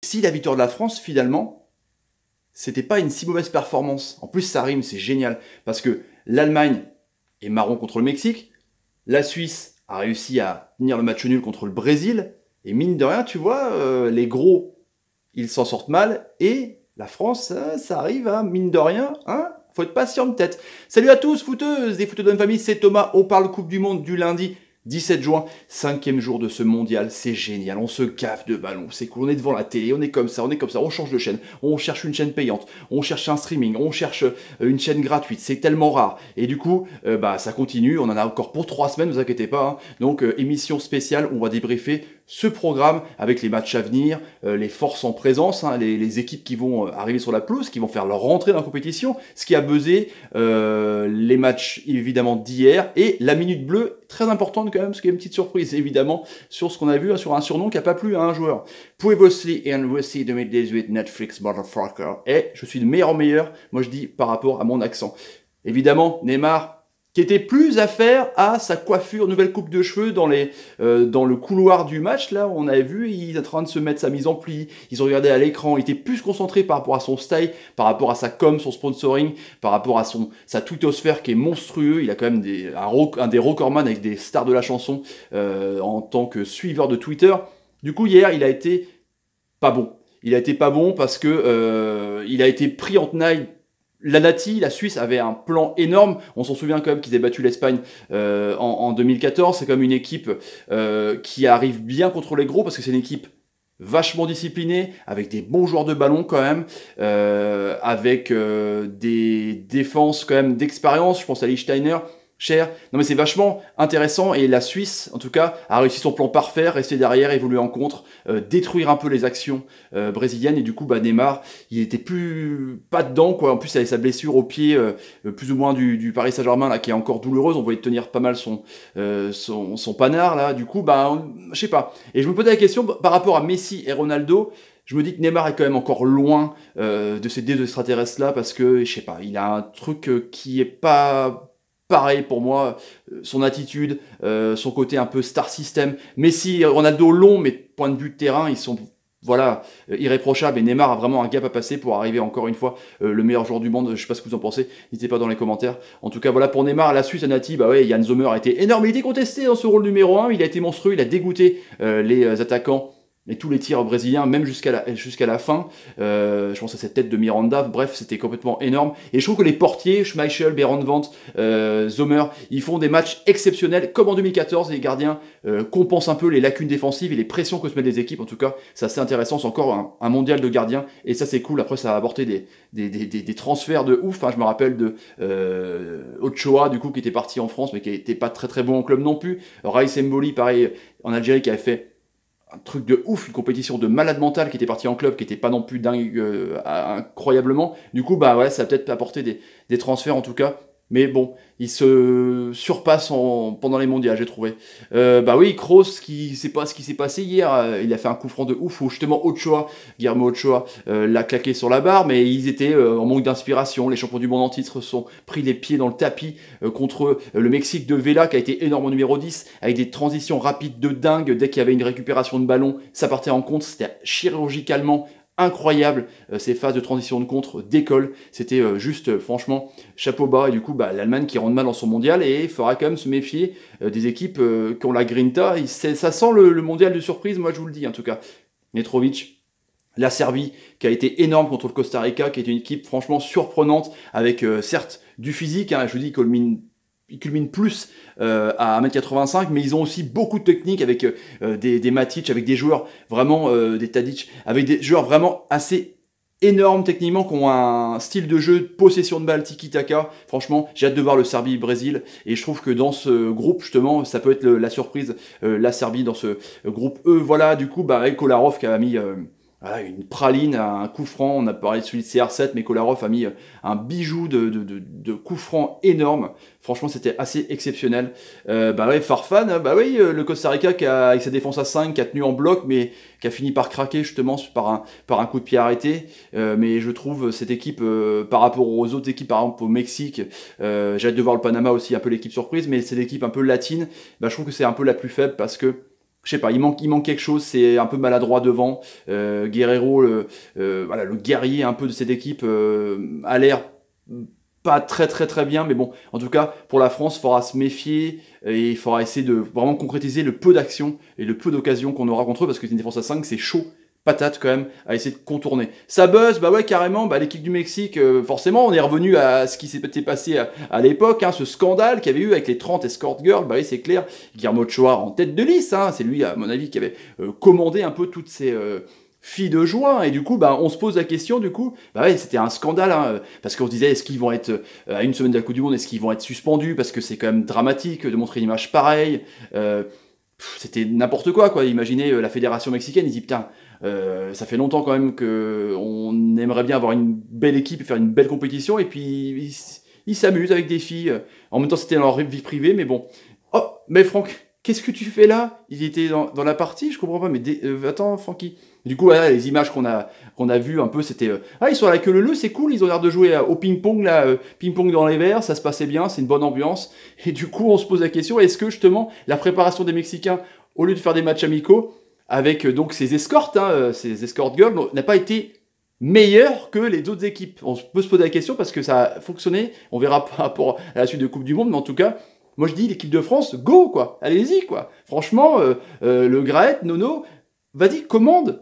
Si la victoire de la France, finalement, c'était pas une si mauvaise performance. En plus, ça rime, c'est génial. Parce que l'Allemagne est marron contre le Mexique, la Suisse a réussi à tenir le match nul contre le Brésil, et mine de rien, tu vois, les gros, ils s'en sortent mal, et la France, ça arrive, hein, mine de rien, hein, faut être patient peut-être. Salut à tous, footeuses et footeux de la famille, c'est Thomas, on parle Coupe du Monde du lundi 17 juin, 5e jour de ce mondial, c'est génial, on se gaffe de ballon, c'est cool, on est devant la télé, on est comme ça, on change de chaîne, on cherche une chaîne payante, on cherche un streaming, on cherche une chaîne gratuite, c'est tellement rare. Et du coup, ça continue, on en a encore pour 3 semaines, ne vous inquiétez pas, hein. Donc émission spéciale, on va débriefer ce programme avec les matchs à venir, les forces en présence, hein, les équipes qui vont arriver sur la pelouse, qui vont faire leur rentrée dans la compétition, ce qui a buzzé, les matchs évidemment d'hier, et la minute bleue, très importante quand même, parce qu'il y a une petite surprise évidemment sur ce qu'on a vu, hein, sur un surnom qui n'a pas plu à un joueur. Previously and Russie 2018 Netflix Motherfucker, et je suis de meilleur en meilleur, moi je dis par rapport à mon accent. Évidemment, Neymar, qui était plus à faire à sa coiffure, nouvelle coupe de cheveux dans le couloir du match, là, on avait vu, il est en train de se mettre sa mise en pli, ils ont regardé à l'écran, il était plus concentré par rapport à son style, par rapport à sa com, son sponsoring, par rapport à sa twittosphère qui est monstrueux, il a quand même un des recordman avec des stars de la chanson en tant que suiveur de Twitter. Du coup, hier, il a été pas bon. Il a été pas bon parce que il a été pris en tenaille. La Nati, la Suisse, avait un plan énorme. On s'en souvient quand même qu'ils avaient battu l'Espagne en 2014. C'est comme une équipe qui arrive bien contre les gros parce que c'est une équipe vachement disciplinée, avec des bons joueurs de ballon quand même, avec des défenses quand même d'expérience. Je pense à Lichtsteiner, Cher. Non mais c'est vachement intéressant et la Suisse, en tout cas, a réussi son plan parfait, rester derrière, évoluer en contre, détruire un peu les actions brésiliennes et du coup Neymar, il était plus pas dedans quoi. En plus il avait sa blessure au pied, plus ou moins du Paris Saint-Germain là qui est encore douloureuse. On voyait tenir pas mal son panard là. Du coup je sais pas. Et je me posais la question par rapport à Messi et Ronaldo. Je me dis que Neymar est quand même encore loin de ces deux extraterrestres là parce que je sais pas, il a un truc qui est pas pareil pour moi, son attitude, son côté un peu star system. Messi, Ronaldo long, mais point de vue de terrain, ils sont voilà, irréprochables. Et Neymar a vraiment un gap à passer pour arriver encore une fois le meilleur joueur du monde. Je sais pas ce que vous en pensez, n'hésitez pas dans les commentaires. En tout cas, voilà pour Neymar, la Suisse, Nati, bah ouais, Yann Sommer a été énorme. Il a été contesté dans ce rôle numéro 1, il a été monstrueux, il a dégoûté les attaquants. Et tous les tirs brésiliens, même jusqu'à la fin, je pense à cette tête de Miranda, bref, c'était complètement énorme. Et je trouve que les portiers, Schmeichel, Behrens, Sommer, ils font des matchs exceptionnels, comme en 2014, les gardiens compensent un peu les lacunes défensives et les pressions que se mettent les équipes, en tout cas, c'est assez intéressant, c'est encore un mondial de gardiens, et ça c'est cool, après ça a apporté des transferts de ouf, hein. Je me rappelle de Ochoa, du coup, qui était parti en France, mais qui n'était pas très très bon en club non plus, Raïs Mboli, pareil, en Algérie, qui avait fait un truc de ouf, une compétition de malade mental qui était parti en club, qui était pas non plus dingue incroyablement. Du coup, ouais, ça a peut-être apporté des transferts en tout cas. Mais bon, il se surpasse pendant les mondiales, j'ai trouvé. Oui, Kroos, qui sait pas ce qui s'est passé hier, il a fait un coup franc de ouf où justement Ochoa, Guillermo Ochoa, l'a claqué sur la barre, mais ils étaient en manque d'inspiration. Les champions du monde en titre se sont pris les pieds dans le tapis contre le Mexique de Vela, qui a été énorme au numéro 10, avec des transitions rapides de dingue. Dès qu'il y avait une récupération de ballon, ça partait en contre, c'était chirurgicalement incroyable, ces phases de transition de contre décollent, c'était juste franchement chapeau bas. Et du coup l'Allemagne qui rentre mal dans son mondial, et il faudra quand même se méfier des équipes qui ont la grinta. Ça sent le mondial de surprise, moi je vous le dis en tout cas. Mitrovic, la Serbie qui a été énorme contre le Costa Rica, qui est une équipe franchement surprenante, avec certes du physique, hein, je vous dis ils culminent plus à 1m85, mais ils ont aussi beaucoup de technique avec des Matic, avec des joueurs vraiment, des Tadic, avec des joueurs vraiment assez énormes techniquement, qui ont un style de jeu de possession de balle, tiki-taka. Franchement, j'ai hâte de voir le Serbie-Brésil, et je trouve que dans ce groupe, justement, ça peut être la surprise, la Serbie dans ce groupe E. Voilà, du coup, avec Kolarov qui a mis voilà, une praline, un coup franc. On a parlé de celui de CR7, mais Kolarov a mis un bijou de coup franc énorme. Franchement, c'était assez exceptionnel. Farfan, le Costa Rica avec sa défense à 5, qui a tenu en bloc, mais qui a fini par craquer justement par un coup de pied arrêté. Mais je trouve cette équipe, par rapport aux autres équipes, par exemple au Mexique, j'ai hâte de voir le Panama aussi, un peu l'équipe surprise, mais c'est l'équipe un peu latine, je trouve que c'est un peu la plus faible parce que je sais pas, il manque quelque chose, c'est un peu maladroit devant. Guerrero, voilà, le guerrier un peu de cette équipe, a l'air pas très bien, mais bon, en tout cas, pour la France, il faudra se méfier et il faudra essayer de vraiment concrétiser le peu d'actions et le peu d'occasions qu'on aura contre eux, parce que c'est une défense à 5, c'est chaud patate quand même à essayer de contourner. Ça buzz, bah ouais carrément, bah l'équipe du Mexique, forcément on est revenu à ce qui s'était passé à l'époque, hein, ce scandale qu'il y avait eu avec les 30 escort girls, bah oui c'est clair, Guillermo Ochoa en tête de liste, hein, c'est lui à mon avis qui avait commandé un peu toutes ces filles de joie, et du coup bah on se pose la question du coup, bah ouais c'était un scandale, hein, parce qu'on se disait est-ce qu'ils vont être à une semaine de la Coupe du Monde, est-ce qu'ils vont être suspendus, parce que c'est quand même dramatique de montrer une image pareille, c'était n'importe quoi, imaginez la fédération mexicaine, ils disent putain, ça fait longtemps quand même qu'on aimerait bien avoir une belle équipe et faire une belle compétition, et puis ils s'amusent avec des filles, en même temps c'était dans leur vie privée, mais bon. Oh, mais Franck, qu'est-ce que tu fais là? Il était dans la partie, je comprends pas, mais attends Francky. Du coup, voilà, les images qu'on a vues un peu, c'était ah ils sont à la queue leu, c'est cool, ils ont l'air de jouer au ping-pong là, ping-pong dans les verres, ça se passait bien, c'est une bonne ambiance. Et du coup, on se pose la question, est-ce que justement la préparation des Mexicains, au lieu de faire des matchs amicaux avec donc ces escortes, hein, ces escort girls, n'a pas été meilleure que les autres équipes? On peut se poser la question parce que ça a fonctionné, on verra par rapport à la suite de Coupe du Monde, mais en tout cas, moi je dis l'équipe de France, go quoi, allez-y quoi. Franchement, le Graët, Nono, vas-y, commande,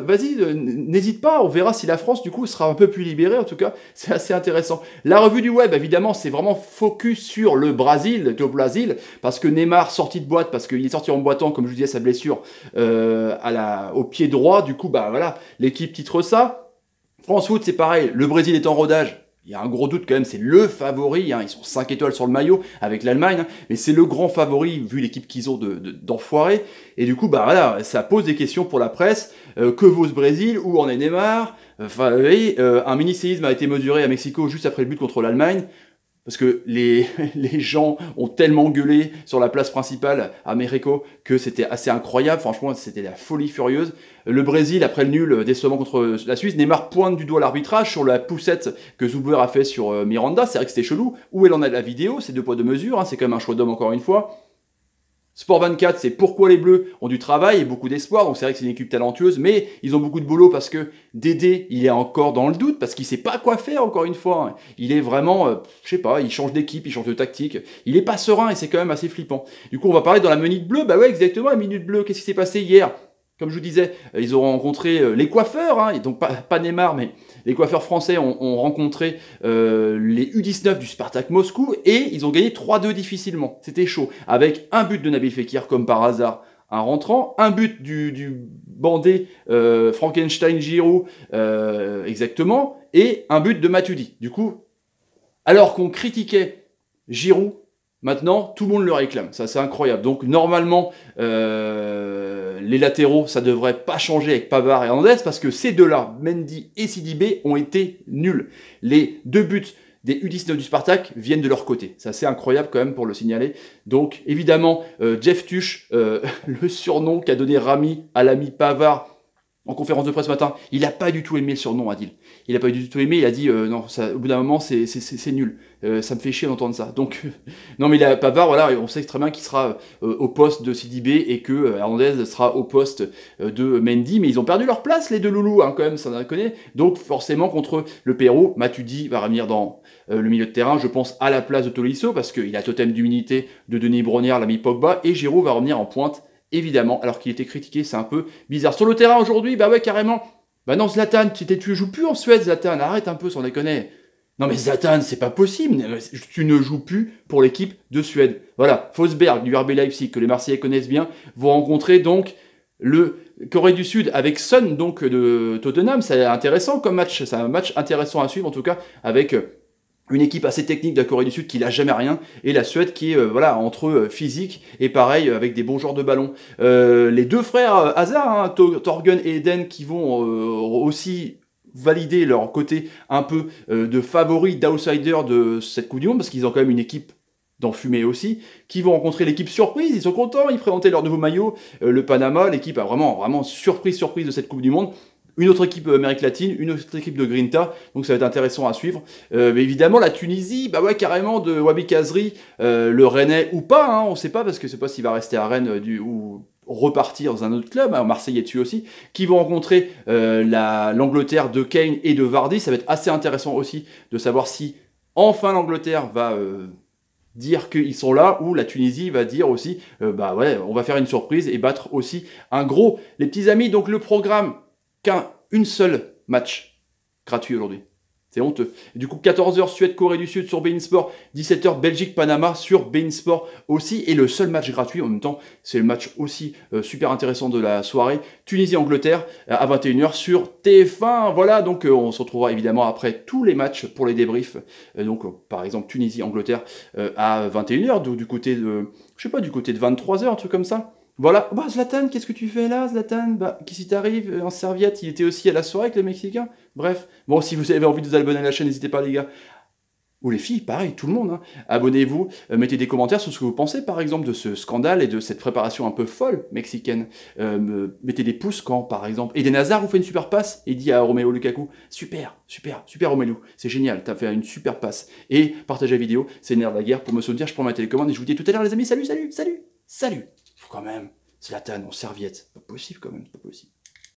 vas-y, n'hésite pas, on verra si la France, du coup, sera un peu plus libérée, en tout cas, c'est assez intéressant. La revue du web, évidemment, c'est vraiment focus sur le Brésil, parce que Neymar, sorti de boîte, parce qu'il est sorti en boitant, comme je vous disais, sa blessure au pied droit, du coup, bah voilà, l'équipe titre ça. France Foot, c'est pareil, le Brésil est en rodage. Il y a un gros doute quand même, c'est le favori, hein, ils sont 5 étoiles sur le maillot avec l'Allemagne, hein, mais c'est le grand favori vu l'équipe qu'ils ont d'enfoirés. Et du coup, bah voilà, ça pose des questions pour la presse. Que vaut ce Brésil? Où en est Neymar? Enfin, oui, un mini-séisme a été mesuré à Mexico juste après le but contre l'Allemagne. Parce que les gens ont tellement gueulé sur la place principale à Mexico que c'était assez incroyable. Franchement, c'était la folie furieuse. Le Brésil, après le nul décevant contre la Suisse, Neymar pointe du doigt l'arbitrage sur la poussette que Zuber a fait sur Miranda. C'est vrai que c'était chelou. Où elle en a la vidéo? C'est 2 poids 2 mesures. Hein, c'est quand même un choix d'homme encore une fois. Sport 24, c'est pourquoi les Bleus ont du travail et beaucoup d'espoir, donc c'est vrai que c'est une équipe talentueuse, mais ils ont beaucoup de boulot parce que Dédé, il est encore dans le doute, parce qu'il sait pas quoi faire encore une fois. Il est vraiment, je sais pas, il change d'équipe, il change de tactique, il est pas serein et c'est quand même assez flippant. Du coup, on va parler dans la minute bleue, bah ouais, exactement, la minute bleue, qu'est-ce qui s'est passé hier? Comme je vous disais, ils ont rencontré les coiffeurs, hein, donc pas Neymar, mais les coiffeurs français ont rencontré les U19 du Spartak Moscou et ils ont gagné 3-2 difficilement. C'était chaud. Avec un but de Nabil Fekir comme par hasard, un rentrant, un but du bandé Frankenstein Giroud exactement, et un but de Matuidi. Du coup, alors qu'on critiquait Giroud, maintenant, tout le monde le réclame. Ça, c'est incroyable. Donc, normalement, les latéraux, ça devrait pas changer avec Pavard et Hernandez parce que ces deux-là, Mendy et Sidibé, ont été nuls. Les 2 buts des U19 du Spartak viennent de leur côté. C'est assez incroyable quand même pour le signaler. Donc, évidemment, Jeff Tuch, le surnom qu'a donné Rami à l'ami Pavard en conférence de presse ce matin, il n'a pas du tout aimé le surnom, Adil. Il n'a pas du tout aimé, il a dit non, ça, au bout d'un moment, c'est nul. Ça me fait chier d'entendre ça. Donc, non, mais Pavard, voilà, on sait très bien qu'il sera au poste de Sidibé et que Hernandez sera au poste de Mendy, mais ils ont perdu leur place, les deux loulous, hein, quand même, ça en connaît. Donc, forcément, contre le Pérou, Matuidi va revenir dans le milieu de terrain, je pense, à la place de Tolisso, parce qu'il a totem d'humilité de Denis Brognard, l'ami Pogba, et Giroud va revenir en pointe, évidemment, alors qu'il était critiqué, c'est un peu bizarre. Sur le terrain aujourd'hui, bah ouais, carrément. Bah non, Zlatan, tu joues plus en Suède, Zlatan, arrête un peu, sans déconner. Non mais Zlatan, c'est pas possible, tu ne joues plus pour l'équipe de Suède. Voilà, Forsberg du RB Leipzig, que les Marseillais connaissent bien, vont rencontrer donc le Corée du Sud avec Son, donc de Tottenham. C'est intéressant comme match, c'est un match intéressant à suivre en tout cas, avec une équipe assez technique de la Corée du Sud qui n'a jamais rien, et la Suède qui est voilà, entre eux physique, et pareil avec des bons joueurs de ballon. Les deux frères Hazard, hein, Torgen et Eden, qui vont aussi valider leur côté un peu de favoris, d'outsiders de cette Coupe du Monde, parce qu'ils ont quand même une équipe d'enfumés aussi, qui vont rencontrer l'équipe surprise, ils sont contents, ils présentaient leur nouveau maillot, le Panama, l'équipe a vraiment surprise de cette Coupe du Monde. Une autre équipe Amérique latine, une autre équipe de Grinta, donc ça va être intéressant à suivre. Mais évidemment, la Tunisie, bah ouais, carrément, de Wabi Kazri, le Rennais ou pas, hein, on sait pas, parce que c'est pas s'il va rester à Rennes ou repartir dans un autre club, hein, Marseille est dessus aussi, qui vont rencontrer l'Angleterre de Kane et de Vardy. Ça va être assez intéressant aussi de savoir si enfin l'Angleterre va dire qu'ils sont là, ou la Tunisie va dire aussi, bah ouais, on va faire une surprise et battre aussi un gros. Les petits amis, donc le programme, qu'une seule match gratuit aujourd'hui. C'est honteux. Et du coup, 14h Suède, Corée du Sud sur beIN Sport, 17h Belgique, Panama sur beIN Sport aussi. Et le seul match gratuit, en même temps, c'est le match aussi super intéressant de la soirée, Tunisie-Angleterre à 21h sur TF1. Voilà, donc on se retrouvera évidemment après tous les matchs pour les débriefs. Donc par exemple Tunisie-Angleterre à 21h, du côté de, je sais pas, du côté de 23h, un truc comme ça. Voilà, bah Zlatan, qu'est-ce que tu fais là, Zlatan? Bah, qu'est-ce qui t'arrive? En serviette, il était aussi à la soirée avec les Mexicains. Bref, bon, si vous avez envie de vous abonner à la chaîne, n'hésitez pas les gars. Ou les filles, pareil, tout le monde. Hein. Abonnez-vous, mettez des commentaires sur ce que vous pensez, par exemple, de ce scandale et de cette préparation un peu folle mexicaine. Mettez des pouces quand, par exemple. Eden Hazard vous fait une super passe et dit à Romelu Lukaku, super, super, super Romelu, c'est génial, t'as fait une super passe. Et partagez la vidéo, c'est nerf de la guerre pour me soutenir, je prends ma télécommande et je vous dis tout à l'heure les amis, salut, salut, salut, salut. Faut quand même, Zlatan en serviette, c'est pas possible quand même, c'est pas possible.